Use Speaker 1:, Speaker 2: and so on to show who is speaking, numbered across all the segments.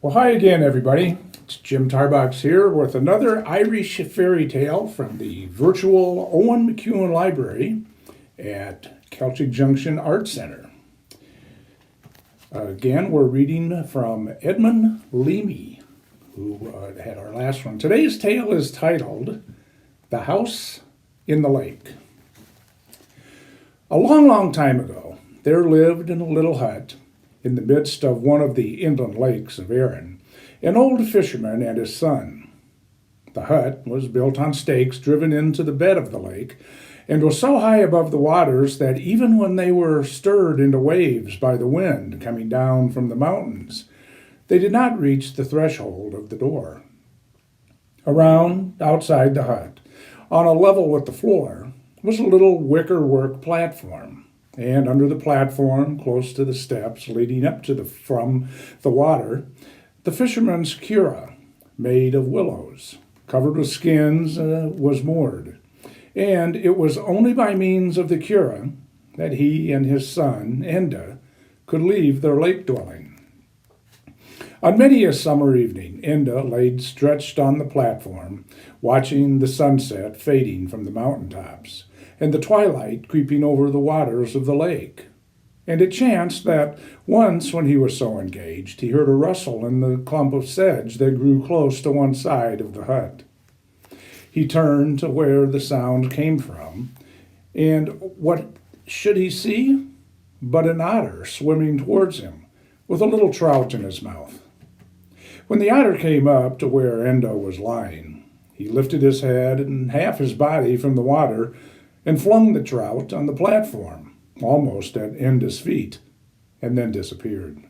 Speaker 1: Well, hi again, everybody. It's Jim Tarbox here with another Irish fairy tale from the virtual Eoin McKiernan Library at Celtic Junction Art Center. Again, we're reading from Edmund Leamy, who had our last one. Today's tale is titled The House in the Lake. A long, long time ago, there lived in a little hut in the midst of one of the inland lakes of Erin, an old fisherman and his son. The hut was built on stakes driven into the bed of the lake, and was so high above the waters that even when they were stirred into waves by the wind coming down from the mountains, they did not reach the threshold of the door. Around, outside the hut, on a level with the floor, was a little wicker-work platform. And under the platform, close to the steps leading up to from the water, the fisherman's cura, made of willows, covered with skins, was moored. And it was only by means of the cura that he and his son, Enda, could leave their lake dwelling. On many a summer evening, Enda lay stretched on the platform, watching the sunset fading from the mountaintops, and the twilight creeping over the waters of the lake. And it chanced that once, when he was so engaged, he heard a rustle in the clump of sedge that grew close to one side of the hut. He turned to where the sound came from, and what should he see but an otter swimming towards him, with a little trout in his mouth. When the otter came up to where Enda was lying, he lifted his head and half his body from the water and flung the trout on the platform, almost at Enda's feet, and then disappeared.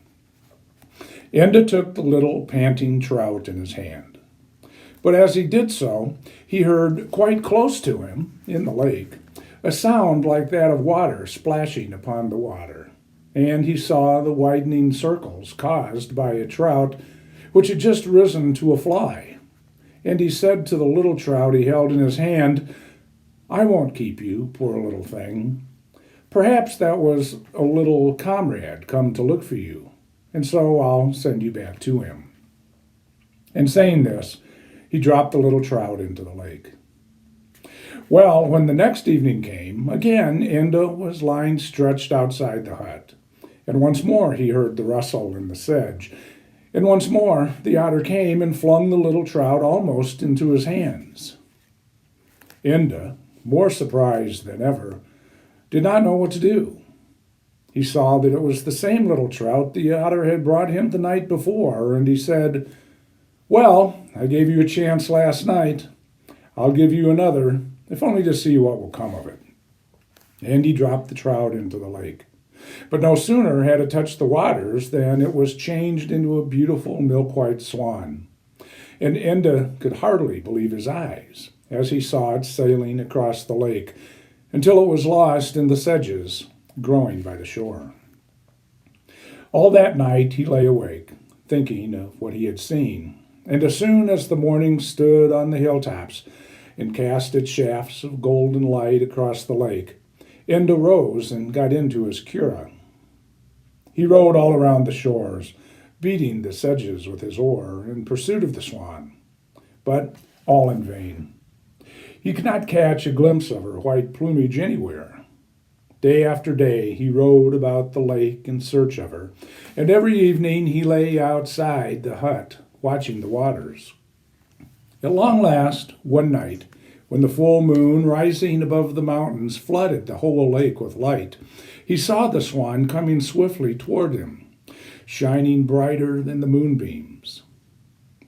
Speaker 1: Enda took the little panting trout in his hand. But as he did so, he heard quite close to him, in the lake, a sound like that of water splashing upon the water, and he saw the widening circles caused by a trout which had just risen to a fly. And he said to the little trout he held in his hand, "I won't keep you, poor little thing. Perhaps that was a little comrade come to look for you, and so I'll send you back to him." And saying this, he dropped the little trout into the lake. Well, when the next evening came, again Enda was lying stretched outside the hut, and once more he heard the rustle in the sedge, and once more the otter came and flung the little trout almost into his hands. Enda, more surprised than ever, did not know what to do. He saw that it was the same little trout the otter had brought him the night before, and he said, "Well, I gave you a chance last night. I'll give you another, if only to see what will come of it." And he dropped the trout into the lake. But no sooner had it touched the waters than it was changed into a beautiful milk-white swan. And Enda could hardly believe his eyes as he saw it sailing across the lake until it was lost in the sedges growing by the shore. All that night he lay awake, thinking of what he had seen, and as soon as the morning stood on the hilltops and cast its shafts of golden light across the lake, Enda rose and got into his cura. He rowed all around the shores, beating the sedges with his oar in pursuit of the swan, but all in vain. He could not catch a glimpse of her white plumage anywhere. Day after day he rowed about the lake in search of her, and every evening he lay outside the hut watching the waters. At long last, one night, when the full moon rising above the mountains flooded the whole lake with light, he saw the swan coming swiftly toward him, shining brighter than the moonbeams.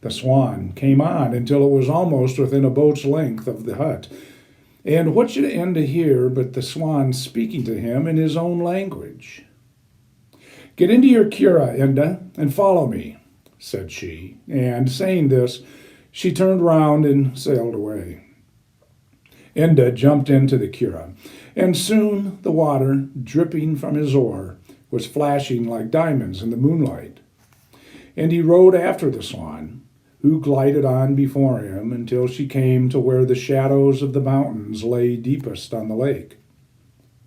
Speaker 1: The swan came on until it was almost within a boat's length of the hut, and what should Enda hear but the swan speaking to him in his own language? "Get into your cura, Enda, and follow me," said she, and saying this, she turned round and sailed away. Enda jumped into the cura, and soon the water, dripping from his oar, was flashing like diamonds in the moonlight. And he rowed after the swan, who glided on before him until she came to where the shadows of the mountains lay deepest on the lake.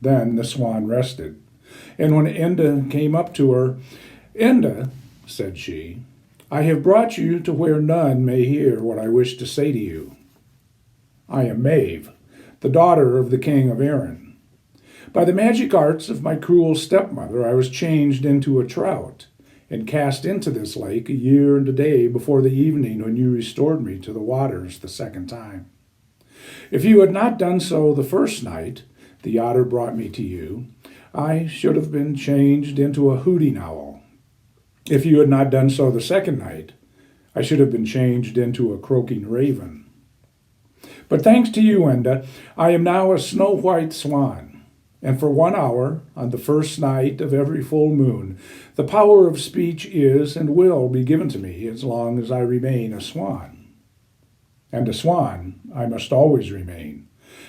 Speaker 1: Then the swan rested, and when Enda came up to her, "Enda," said she, I have brought you to where none may hear what I wish to say to you. I am Maeve, the daughter of the king of Erin. By the magic arts of my cruel stepmother, I was changed into a trout and cast into this lake a year and a day before the evening when you restored me to the waters the second time. If you had not done so the first night the otter brought me to you, I should have been changed into a hooting owl. If you had not done so the second night, I should have been changed into a croaking raven. But thanks to you, Enda, I am now a snow-white swan, and for 1 hour, on the first night of every full moon, the power of speech is and will be given to me as long as I remain a swan. And a swan I must always remain,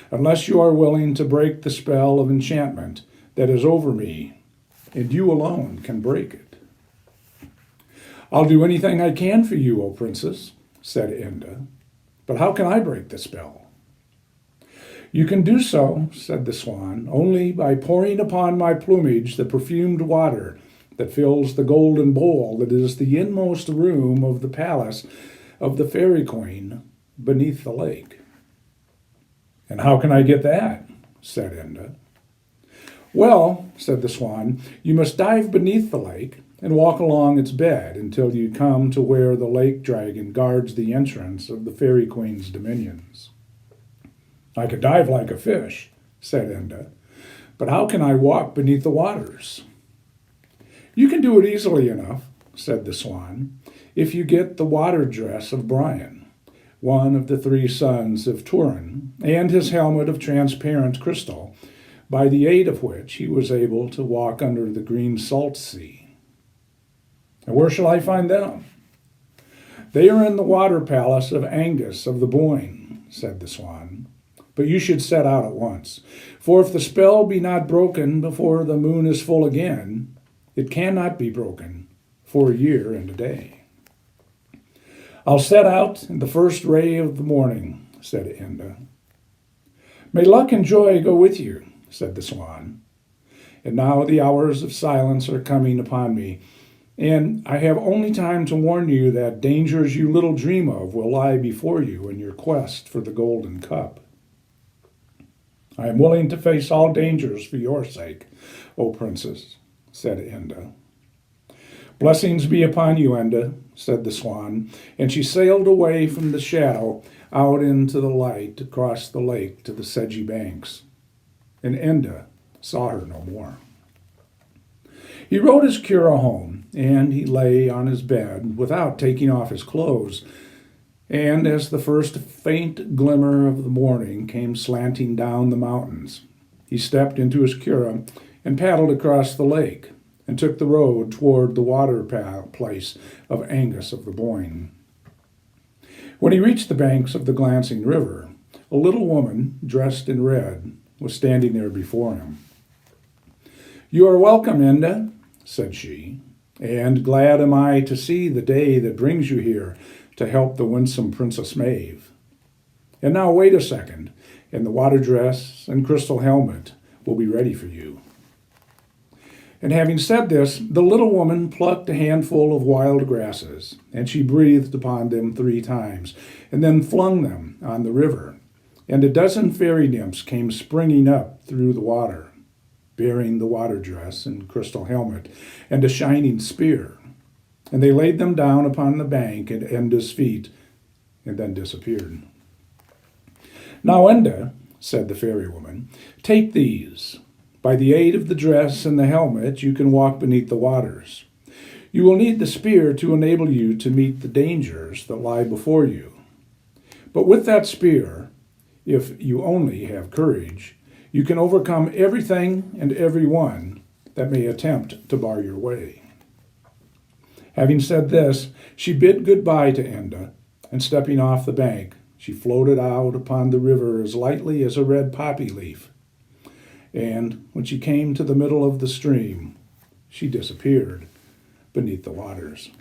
Speaker 1: unless you are willing to break the spell of enchantment that is over me, and you alone can break it. I'll do anything I can for you, O princess, said Enda, but how can I break the spell? You can do so, said the swan, only by pouring upon my plumage the perfumed water that fills the golden bowl that is the inmost room of the palace of the fairy queen beneath the lake. And how can I get that? Said Enda. Well, said the swan, you must dive beneath the lake and walk along its bed until you come to where the lake dragon guards the entrance of the fairy queen's dominions. I could dive like a fish, said Enda, but how can I walk beneath the waters? You can do it easily enough, said the swan, if you get the water dress of Brian, one of the 3 sons of Turin, and his helmet of transparent crystal, by the aid of which he was able to walk under the green salt sea. And where shall I find them? They are in the water palace of Angus of the Boyne, said the swan. But you should set out at once, for if the spell be not broken before the moon is full again, it cannot be broken for a year and a day. I'll set out in the first ray of the morning, said Enda. May luck and joy go with you, said the swan. And now the hours of silence are coming upon me, and I have only time to warn you that dangers you little dream of will lie before you in your quest for the golden cup. I am willing to face all dangers for your sake, O princess, said Enda. Blessings be upon you, Enda, said the swan, and she sailed away from the shadow out into the light across the lake to the sedgy banks. And Enda saw her no more. He rode his cura home, and he lay on his bed without taking off his clothes. And as the first faint glimmer of the morning came slanting down the mountains, he stepped into his cura and paddled across the lake and took the road toward the water place of Angus of the Boyne. When he reached the banks of the glancing river, a little woman dressed in red was standing there before him. You are welcome, Enda, said she, and glad am I to see the day that brings you here to help the winsome Princess Maeve. And now wait a second, and the water dress and crystal helmet will be ready for you. And having said this, the little woman plucked a handful of wild grasses, and she breathed upon them 3 times, and then flung them on the river. And a dozen fairy nymphs came springing up through the water, bearing the water dress and crystal helmet and a shining spear. And they laid them down upon the bank at Enda's feet, and then disappeared. Now, Enda, said the fairy woman, take these. By the aid of the dress and the helmet, you can walk beneath the waters. You will need the spear to enable you to meet the dangers that lie before you. But with that spear, if you only have courage, you can overcome everything and everyone that may attempt to bar your way. Having said this, she bid goodbye to Enda, and stepping off the bank, she floated out upon the river as lightly as a red poppy leaf. And when she came to the middle of the stream, she disappeared beneath the waters.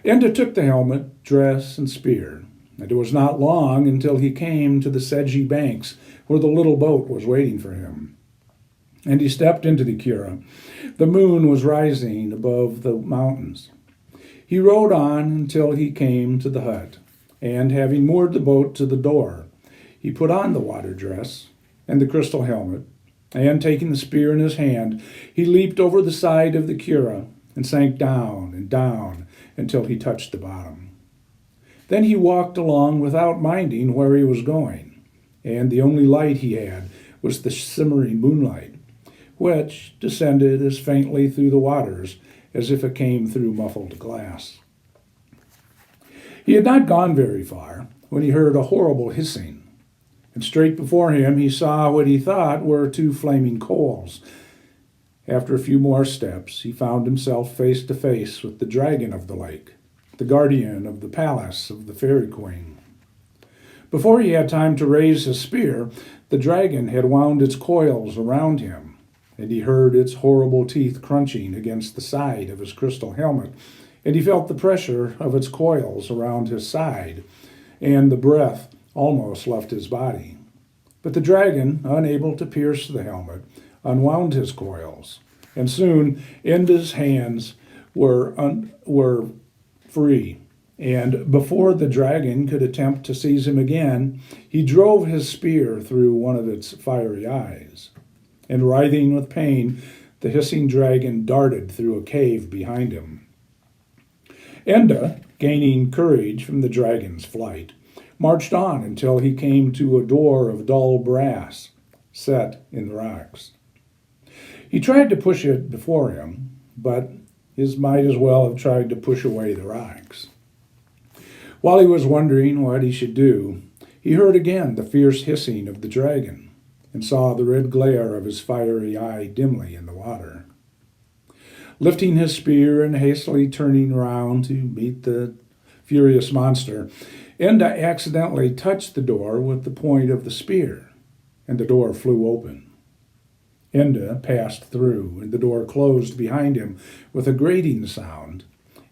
Speaker 1: Enda took the helmet, dress, and spear, and it was not long until he came to the sedgy banks where the little boat was waiting for him. And he stepped into the cura. The moon was rising above the mountains. He rowed on until he came to the hut, and having moored the boat to the door, he put on the water dress and the crystal helmet, and taking the spear in his hand, he leaped over the side of the curragh and sank down and down until he touched the bottom. Then he walked along without minding where he was going, and the only light he had was the shimmering moonlight, which descended as faintly through the waters as if it came through muffled glass. He had not gone very far when he heard a horrible hissing, and straight before him he saw what he thought were two flaming coals. After a few more steps, he found himself face to face with the dragon of the lake, the guardian of the palace of the Fairy Queen. Before he had time to raise his spear, the dragon had wound its coils around him, and he heard its horrible teeth crunching against the side of his crystal helmet, and he felt the pressure of its coils around his side, and the breath almost left his body. But the dragon, unable to pierce the helmet, unwound his coils, and soon Enda's hands were free, and before the dragon could attempt to seize him again, he drove his spear through one of its fiery eyes. And writhing with pain, the hissing dragon darted through a cave behind him. Enda, gaining courage from the dragon's flight, marched on until he came to a door of dull brass set in the rocks. He tried to push it before him, but he might as well have tried to push away the rocks. While he was wondering what he should do, he heard again the fierce hissing of the dragon, and saw the red glare of his fiery eye dimly in the water. Lifting his spear and hastily turning round to meet the furious monster, Enda accidentally touched the door with the point of the spear, and the door flew open. Enda passed through, and the door closed behind him with a grating sound,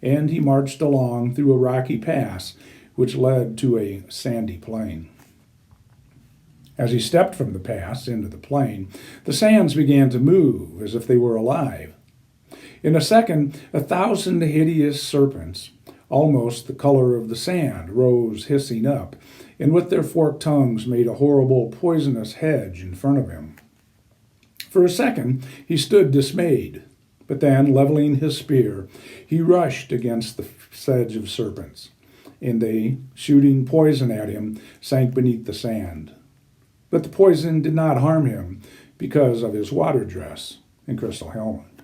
Speaker 1: and he marched along through a rocky pass which led to a sandy plain. As he stepped from the pass into the plain, the sands began to move as if they were alive. In a second, 1,000 hideous serpents, almost the color of the sand, rose hissing up, and with their forked tongues made a horrible poisonous hedge in front of him. For a second, he stood dismayed, but then, leveling his spear, he rushed against the sedge of serpents, and they, shooting poison at him, sank beneath the sand. But the poison did not harm him because of his water dress and crystal helmet.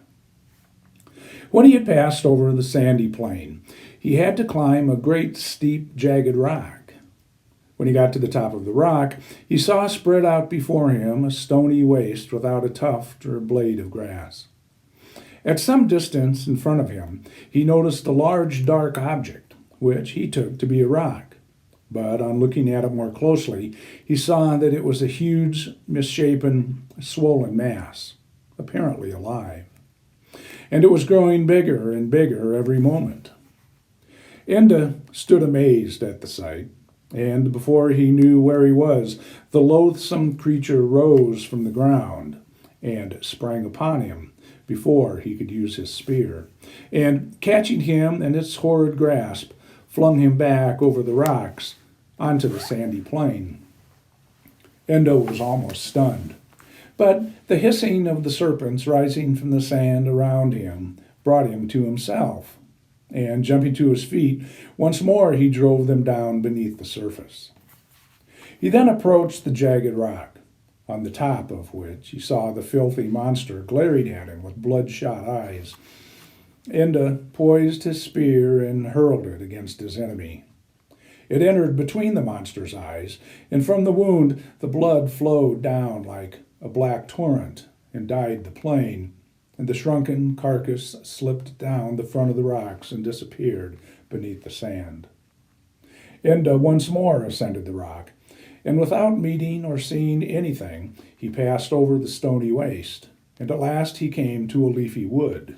Speaker 1: When he had passed over the sandy plain, he had to climb a great steep, jagged rock. When he got to the top of the rock, he saw spread out before him a stony waste without a tuft or a blade of grass. At some distance in front of him, he noticed a large, dark object, which he took to be a rock. But on looking at it more closely, he saw that it was a huge, misshapen, swollen mass, apparently alive. And it was growing bigger and bigger every moment. Enda stood amazed at the sight, and before he knew where he was, the loathsome creature rose from the ground and sprang upon him before he could use his spear, and catching him in its horrid grasp, flung him back over the rocks onto the sandy plain. Enda was almost stunned, but the hissing of the serpents rising from the sand around him brought him to himself, and jumping to his feet, once more he drove them down beneath the surface. He then approached the jagged rock, on the top of which he saw the filthy monster glaring at him with bloodshot eyes. Enda poised his spear and hurled it against his enemy. It entered between the monster's eyes, and from the wound the blood flowed down like a black torrent and dyed the plain, and the shrunken carcass slipped down the front of the rocks and disappeared beneath the sand. Enda once more ascended the rock, and without meeting or seeing anything, he passed over the stony waste, and at last he came to a leafy wood.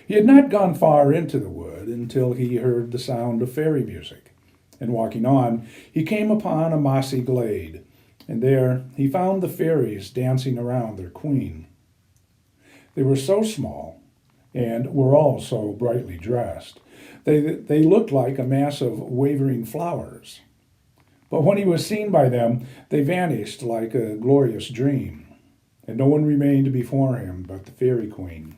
Speaker 1: He had not gone far into the wood until he heard the sound of fairy music, and walking on, he came upon a mossy glade, and there he found the fairies dancing around their queen. They were so small and were all so brightly dressed. They looked like a mass of wavering flowers. But when he was seen by them, they vanished like a glorious dream, and no one remained before him but the fairy queen.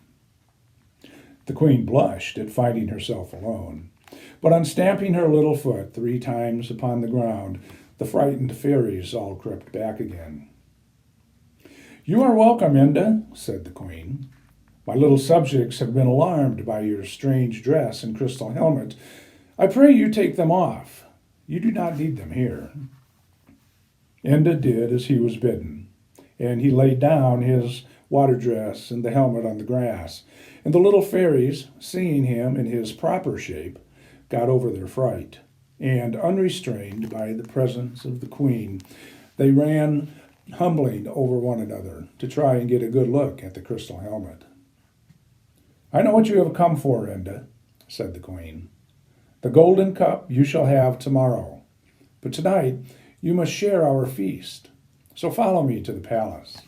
Speaker 1: The queen blushed at finding herself alone, but on stamping her little foot 3 times upon the ground, the frightened fairies all crept back again. "You are welcome, Enda," said the queen. "My little subjects have been alarmed by your strange dress and crystal helmet. I pray you take them off. You do not need them here." Enda did as he was bidden, and he laid down his water dress and the helmet on the grass, and the little fairies, seeing him in his proper shape, got over their fright, and, unrestrained by the presence of the queen, they ran humbling over one another to try and get a good look at the crystal helmet. "I know what you have come for, Enda," said the queen. "The golden cup you shall have tomorrow, but tonight you must share our feast, so follow me to the palace."